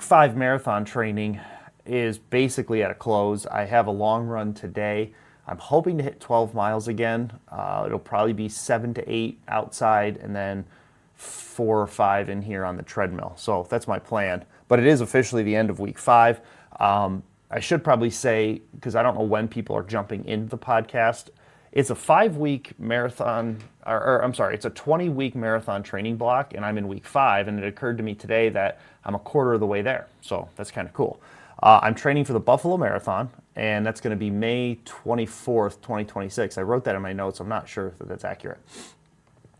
5 marathon training is basically at a close. I have a long run today. I'm hoping to hit 12 miles again. It'll probably be 7 to 8 outside and then 4 or 5 in here on the treadmill. So that's my plan. But it is officially the end of week 5. I should probably say, because I don't know when people are jumping into the podcast, it's a 5-week marathon, it's a 20-week marathon training block, and I'm in week 5, and it occurred to me today that I'm a quarter of the way there. So that's kind of cool. I'm training for the Buffalo Marathon, and that's going to be May 24th, 2026. I wrote that in my notes. I'm not sure if that's accurate.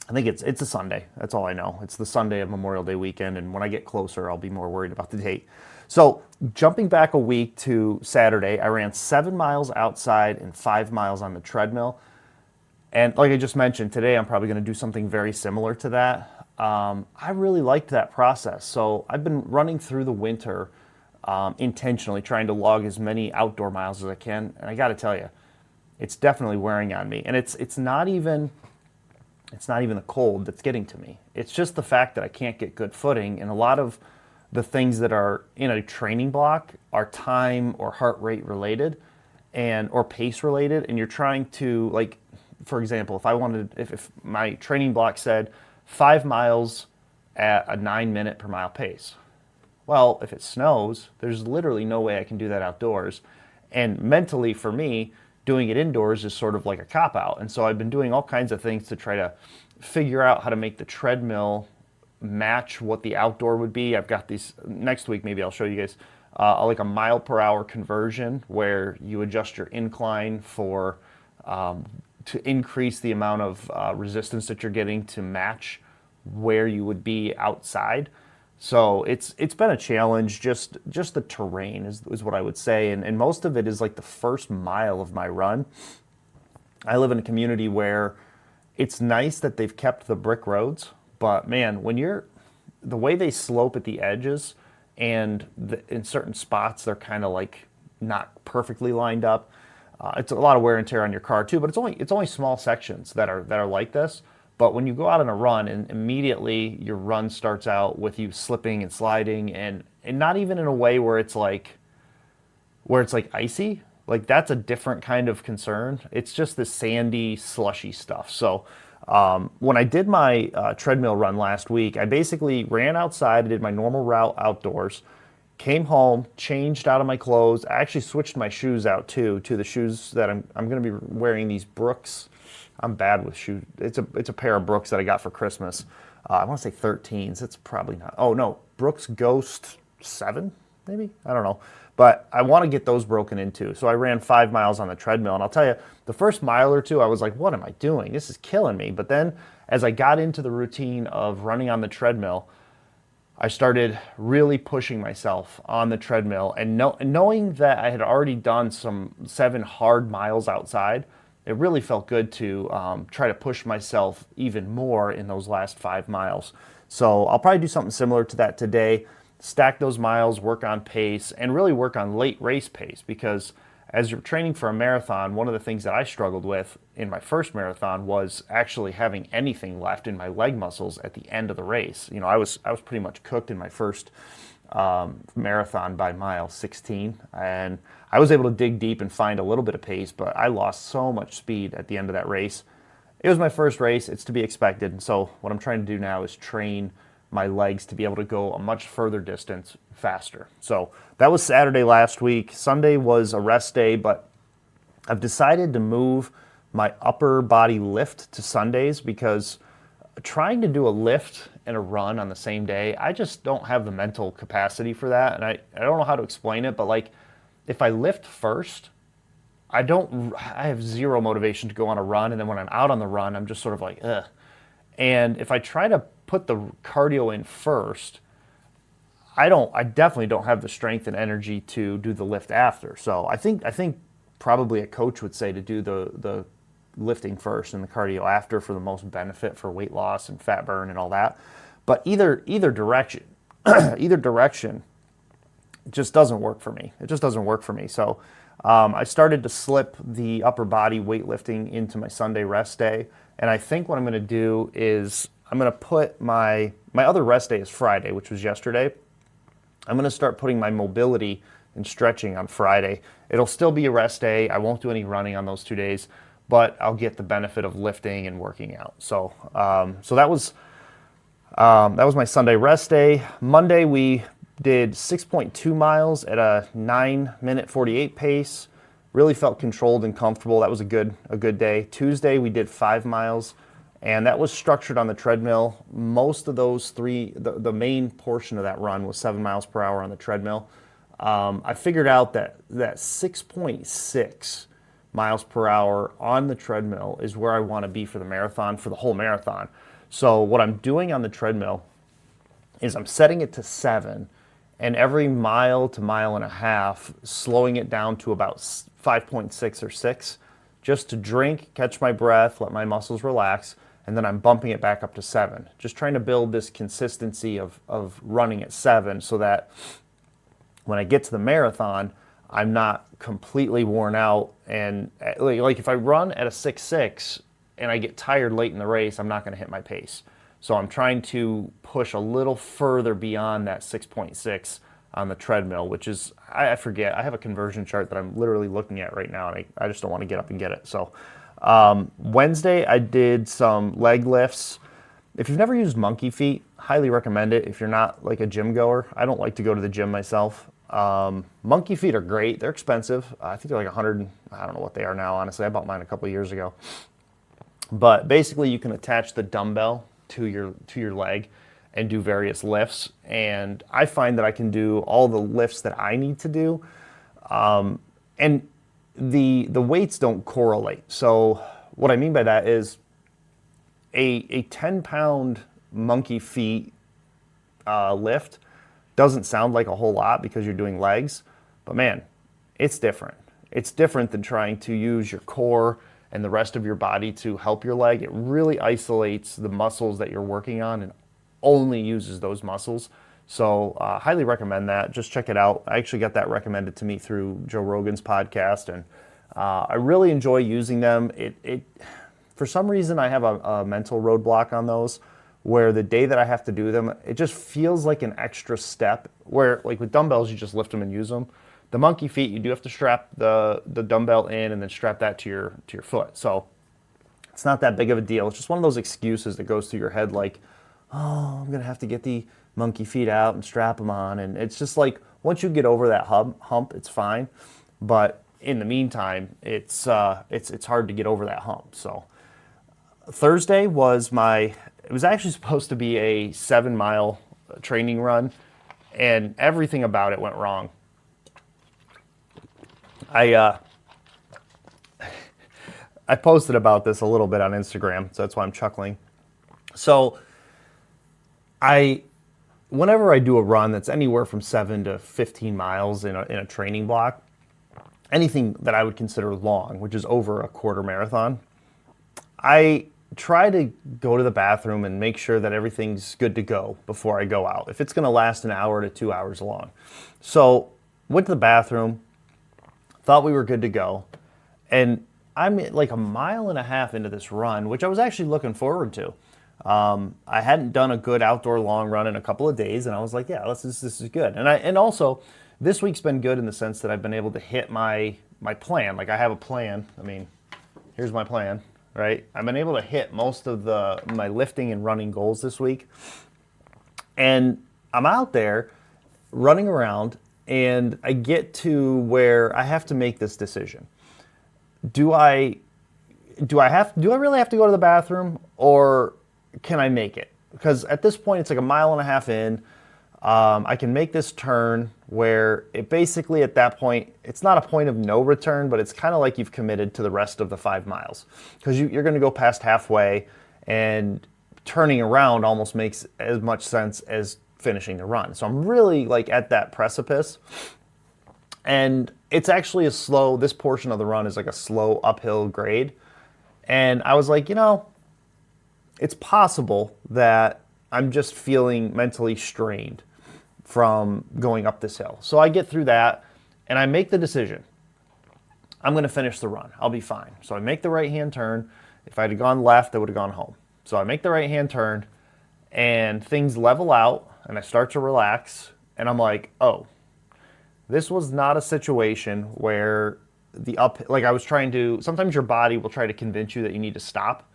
I think it's a Sunday. That's all I know. It's the Sunday of Memorial Day weekend, and when I get closer, I'll be more worried about the date. So jumping back a week to Saturday, I ran 7 miles outside and 5 miles on the treadmill. And like I just mentioned, today I'm probably going to do something very similar to that. I really liked that process. So I've been running through the winter intentionally, trying to log as many outdoor miles as I can. And I got to tell you, it's definitely wearing on me. And it's not even the cold that's getting to me. It's just the fact that I can't get good footing. And a lot of the things that are in a training block are time or heart rate related or pace related. And you're trying to, like, for example, if my training block said 5 miles at a 9-minute per mile pace. Well, if it snows, there's literally no way I can do that outdoors. And mentally for me, doing it indoors is sort of like a cop-out. And so I've been doing all kinds of things to try to figure out how to make the treadmill match what the outdoor would be. I've got these, next week maybe I'll show you guys, like a mile per hour conversion where you adjust your incline to increase the amount of resistance that you're getting to match where you would be outside. So it's been a challenge. Just the terrain is what I would say, and most of it is like the first mile of my run. I live in a community where it's nice that they've kept the brick roads, but man, the way they slope at the edges and in certain spots they're kind of like not perfectly lined up. It's a lot of wear and tear on your car too, but it's only small sections that are like this. But when you go out on a run and immediately your run starts out with you slipping and sliding and not even in a way where it's like icy, like that's a different kind of concern. It's just this sandy, slushy stuff. So when I did my treadmill run last week, I basically ran outside, I did my normal route outdoors, came home, changed out of my clothes. I actually switched my shoes out too, to the shoes that I'm going to be wearing, these Brooks. I'm bad with shoes. It's a pair of Brooks that I got for Christmas. I want to say 13s. It's probably not. Oh no, Brooks Ghost 7 maybe? I don't know. But I want to get those broken into. So I ran 5 miles on the treadmill. And I'll tell you, the first mile or two, I was like, what am I doing? This is killing me. But then as I got into the routine of running on the treadmill, I started really pushing myself on the treadmill. And knowing that I had already done some 7 hard miles outside, it really felt good to try to push myself even more in those last 5 miles. So I'll probably do something similar to that today. Stack those miles, work on pace, and really work on late race pace, because as you're training for a marathon, one of the things that I struggled with in my first marathon was actually having anything left in my leg muscles at the end of the race. You know, I was pretty much cooked in my first marathon by mile 16, and I was able to dig deep and find a little bit of pace, but I lost so much speed at the end of that race. It was my first race. It's to be expected. And so what I'm trying to do now is train my legs to be able to go a much further distance faster. So that was Saturday last week. Sunday was a rest day, but I've decided to move my upper body lift to Sundays, because trying to do a lift and a run on the same day, I just don't have the mental capacity for that. And I don't know how to explain it, but like if I lift first, I have zero motivation to go on a run. And then when I'm out on the run, I'm just sort of like, ugh. And if I try to put the cardio in first, I definitely don't have the strength and energy to do the lift after. So I think probably a coach would say to do the lifting first and the cardio after for the most benefit for weight loss and fat burn and all that. But either direction, either direction just doesn't work for me. It just doesn't work for me. So I started to slip the upper body weightlifting into my Sunday rest day. And I think what I'm going to do is I'm going to put my other rest day is Friday, which was yesterday. I'm going to start putting my mobility and stretching on Friday. It'll still be a rest day. I won't do any running on those 2 days, but I'll get the benefit of lifting and working out. So, so that was my Sunday rest day. Monday we did 6.2 miles at a 9-minute 48 pace. Really felt controlled and comfortable. That was a good day. Tuesday we did 5 miles, and that was structured on the treadmill. Most of those the main portion of that run was 7 miles per hour on the treadmill. I figured out that 6.6 miles per hour on the treadmill is where I want to be for the marathon, for the whole marathon. So what I'm doing on the treadmill is I'm setting it to 7, and every mile to mile and a half, slowing it down to about 5.6 or 6, just to drink, catch my breath, let my muscles relax, and then I'm bumping it back up to 7. Just trying to build this consistency of running at 7 so that when I get to the marathon, I'm not completely worn out. And like if I run at a 6.6 and I get tired late in the race, I'm not going to hit my pace. So I'm trying to push a little further beyond that 6.6 on the treadmill, which is, I forget, I have a conversion chart that I'm literally looking at right now, and I just don't want to get up and get it. So Wednesday, I did some leg lifts. If you've never used monkey feet, highly recommend it if you're not like a gym goer. I don't like to go to the gym myself. Monkey feet are great. They're expensive. I think they're like 100, I don't know what they are now, honestly. I bought mine a couple of years ago. But basically you can attach the dumbbell to your leg and do various lifts. And I find that I can do all the lifts that I need to do. And the weights don't correlate. So what I mean by that is a 10-pound monkey feet lift doesn't sound like a whole lot because you're doing legs, but man, it's different. It's different than trying to use your core and the rest of your body to help your leg. It really isolates the muscles that you're working on and only uses those muscles. So highly recommend that. Just check it out. I actually got that recommended to me through Joe Rogan's podcast, and I really enjoy using them. It for some reason, I have a mental roadblock on those, where the day that I have to do them, it just feels like an extra step, where like with dumbbells, you just lift them and use them. The monkey feet, you do have to strap the dumbbell in and then strap that to your foot. So it's not that big of a deal. It's just one of those excuses that goes through your head like, oh, I'm going to have to get the monkey feet out and strap them on. And it's just like, once you get over that hump, it's fine. But in the meantime, it's hard to get over that hump. So Thursday it was actually supposed to be a 7-mile training run, and everything about it went wrong. I posted about this a little bit on Instagram, so that's why I'm chuckling. So whenever I do a run that's anywhere from 7 to 15 miles in a training block, anything that I would consider long, which is over a quarter marathon, I try to go to the bathroom and make sure that everything's good to go before I go out, if it's going to last an hour to 2 hours long. So went to the bathroom, thought we were good to go, and I'm like a mile and a half into this run, which I was actually looking forward to. I hadn't done a good outdoor long run in a couple of days, and I was like, yeah, this is good. And also this week's been good in the sense that I've been able to hit my plan. Like I have a plan. I mean, here's my plan, right? I've been able to hit most of my lifting and running goals this week. And I'm out there running around, and I get to where I have to make this decision. Do I really have to go to the bathroom, or can I make it? Because at this point, it's like a mile and a half in. I can make this turn where it basically at that point, it's not a point of no return, but it's kind of like you've committed to the rest of the 5 miles, because you're going to go past halfway, and turning around almost makes as much sense as finishing the run. So I'm really like at that precipice, and it's actually this portion of the run is like a slow uphill grade. And I was like, it's possible that I'm just feeling mentally strained from going up this hill. So I get through that, and I make the decision. I'm going to finish the run. I'll be fine. So I make the right-hand turn. If I had gone left, I would have gone home. So I make the right-hand turn, and things level out, and I start to relax, And I'm like, oh, this was not a situation where I was trying to, sometimes your body will try to convince you that you need to stop,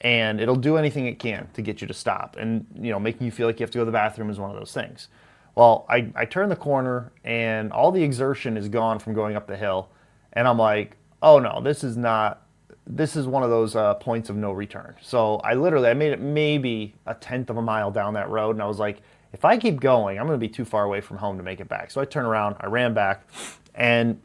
and it'll do anything it can to get you to stop. And, making you feel like you have to go to the bathroom is one of those things. Well, I turn the corner and all the exertion is gone from going up the hill. And I'm like, oh no, this is one of those points of no return. So I made it maybe a 1/10 of a mile down that road. And I was like, if I keep going, I'm going to be too far away from home to make it back. So I turn around, I ran back and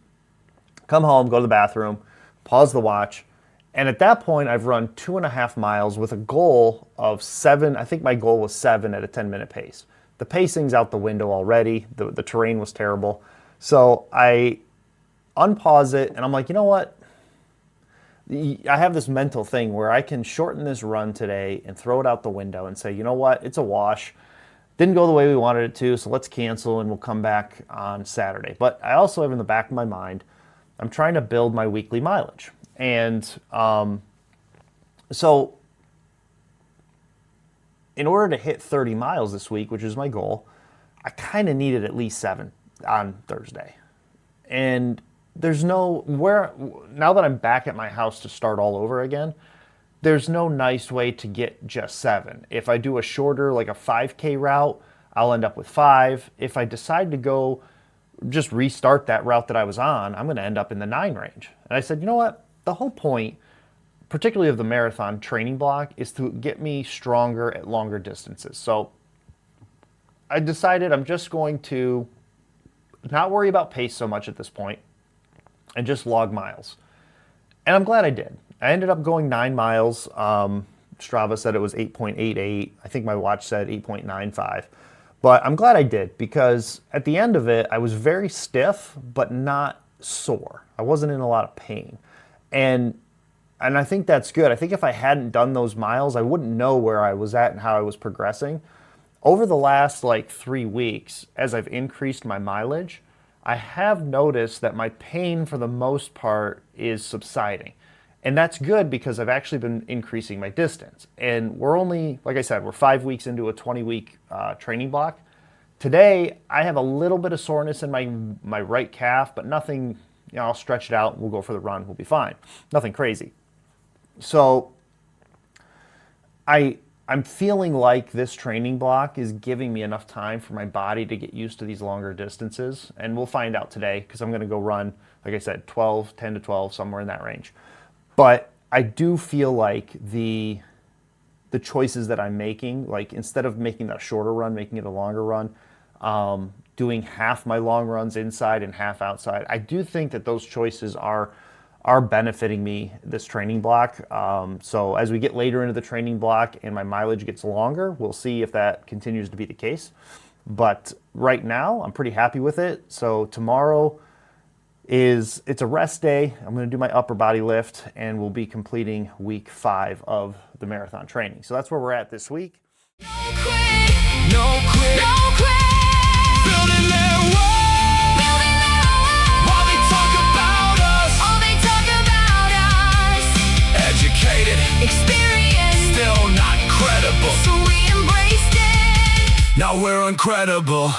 come home, go to the bathroom, pause the watch. And at that point, I've run 2.5 miles with a goal of 7. I think my goal was 7 at a 10-minute pace. The pacing's out the window already. The terrain was terrible. So I unpause it, and I'm like, you know what? I have this mental thing where I can shorten this run today and throw it out the window and say, you know what? It's a wash. Didn't go the way we wanted it to, so let's cancel and we'll come back on Saturday. But I also have in the back of my mind, I'm trying to build my weekly mileage. And so in order to hit 30 miles this week, which is my goal, I kind of needed at least 7 on Thursday. And now that I'm back at my house to start all over again, there's no nice way to get just 7. If I do a shorter, like a 5K route, I'll end up with 5. If I decide to go just restart that route that I was on, I'm going to end up in the 9 range. And I said, you know what? The whole point, particularly of the marathon training block, is to get me stronger at longer distances. So I decided I'm just going to not worry about pace so much at this point and just log miles. And I'm glad I did. I ended up going 9 miles. Strava said it was 8.88. I think my watch said 8.95. But I'm glad I did, because at the end of it, I was very stiff, but not sore. I wasn't in a lot of pain. And I think that's good. I think if I hadn't done those miles, I wouldn't know where I was at and how I was progressing. Over the last 3 weeks, as I've increased my mileage, I have noticed that my pain for the most part is subsiding. And that's good because I've actually been increasing my distance. And we're only, like I said, we're 5 weeks into a 20-week training block. Today, I have a little bit of soreness in my right calf, but nothing, I'll stretch it out, we'll go for the run, we'll be fine. Nothing crazy. So I'm feeling like this training block is giving me enough time for my body to get used to these longer distances. And we'll find out today, because I'm going to go run, like I said, 10 to 12, somewhere in that range. But I do feel like the choices that I'm making, like instead of making that shorter run, making it a longer run, doing half my long runs inside and half outside, I do think that those choices are benefiting me this training block. So as we get later into the training block and my mileage gets longer, we'll see if that continues to be the case. But right now, I'm pretty happy with it. So tomorrow it's a rest day. I'm going to do my upper body lift, and we'll be completing week 5 of the marathon training. So that's where we're at this week. No quit, no quit, no quit. Building their wall, while they talk about us, all they talk about us. Educated, experienced, still not credible. So we embraced it. Now we're uncredible.